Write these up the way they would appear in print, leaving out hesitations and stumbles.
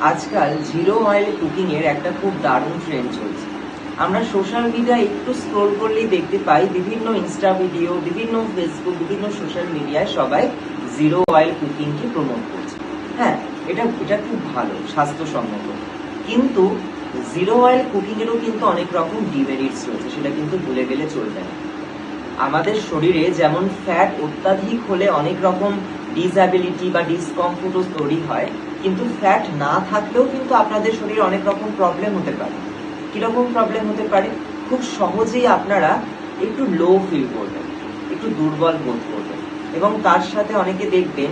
আজকাল zero oil cooking এর একটা খুব দারুণ ট্রেন্ড চলছে। আমরা সোশ্যাল মিডিয়া একটু স্ক্রোল করলেই দেখতে পাই বিভিন্ন ইনস্টা ভিডিও, বিভিন্ন ফেসবুক, বিভিন্ন সোশ্যাল মিডিয়ায় সবাই জিরো অয়েল কুকিং কে প্রমোট করছে। হ্যাঁ, এটা এটা খুব ভালো, স্বাস্থ্যসম্মত, কিন্তু জিরো অয়েল কুকিং এরও কিন্তু অনেক রকম ডিমেরিটস রয়েছে, সেটা কিন্তু ভুলে গেলে চলবে না। আমাদের শরীরে যেমন ফ্যাট অত্যাধিক হলে অনেক রকম ডিসঅ্যাবিলিটি বা ডিসকমফোর্টও তৈরি হয়, কিন্তু ফ্যাট না থাকলেও কিন্তু আপনাদের শরীরে অনেক রকম প্রবলেম হতে পারে। কিরকম প্রবলেম হতে পারে? খুব সহজেই আপনারা একটু লো ফিল করবেন, একটু দুর্বল বোধ করবেন, এবং তার সাথে অনেকে দেখবেন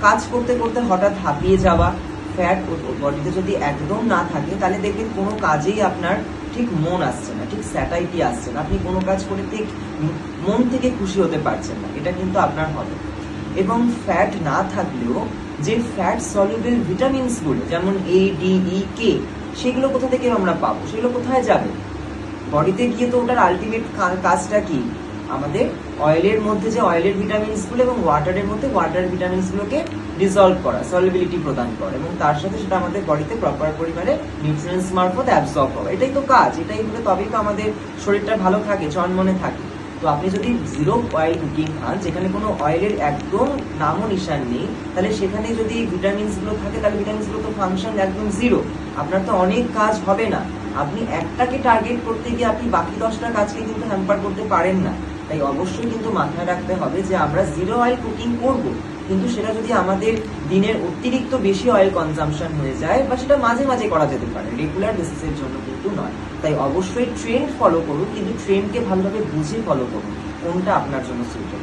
কাজ করতে করতে হঠাৎ হাঁপিয়ে যাওয়া। ফ্যাট বডিতে যদি একদম না থাকে তাহলে দেখবেন কোনো কাজেই আপনার ঠিক মন আসছে না, ঠিক স্যাটাইটি আসছে না, আপনি কোনো কাজ করে ঠিক মন থেকে খুশি হতে পারছেন না, এটা কিন্তু আপনার হবে। এবং ফ্যাট না থাকলেও যে ফ্যাট সলিউবল ভিটামিনস গুলো যেমন এ, ডি, ই, কে, সেগুলো কোথা থেকে আমরা পাবো? সেগুলো কোথায় যাবে? বডিতে গিয়ে তো ওটার আলটিমেট কাজটা কি? আমাদের অয়েলের মধ্যে যে অয়েলের ভিটামিনস গুলো এবং ওয়াটারের মধ্যে ওয়াটার ভিটামিনস গুলোকে ডিসলভ করা, সলিবিলিটি প্রদান করা, এবং তার সাথে সেটা আমাদের বডিতে প্রপার পরিমাণে নিউট্রিয়েন্টস মারফত অ্যাবজর্ব হওয়া। এটাই তো কাজ, এটাই হলে তবেই তো আমাদের শরীরটা ভালো থাকে, চনমনে থাকে। তো আপনি যদি জিরো অয়েল কুকিং খান, যেখানে কোনো অয়েলের একদম নামও নিশান নেই, তাহলে সেখানে যদি ভিটামিনস গুলো থাকে, তাহলে ভিটামিনস গুলো তো ফাংশন একদম জিরো। আপনার তো অনেক কাজ হবে না। আপনি একটাকে টার্গেট করতে গিয়ে আপনি বাকি 10টা কাজকে কিন্তু হ্যাম্পার করতে পারেন না। তাই অবশ্যই কিন্তু মাথায় রাখতে হবে যে আমরা জিরো অয়েল কুকিং করব, কিন্তু সেটা যদি আমাদের দিনের অতিরিক্ত বেশি অয়েল কনজাম্পশন হয়ে যায়, বা সেটা মাঝে মাঝে করা যেতে পারে, রেগুলার বেসিসের জন্য কিন্তু নয়। তাই অবশ্যই ট্রেন্ড ফলো করুন, কিন্তু ট্রেন্ডকে ভালোভাবে বুঝে ফলো করুন, কোনটা আপনার জন্য সুইটেবল।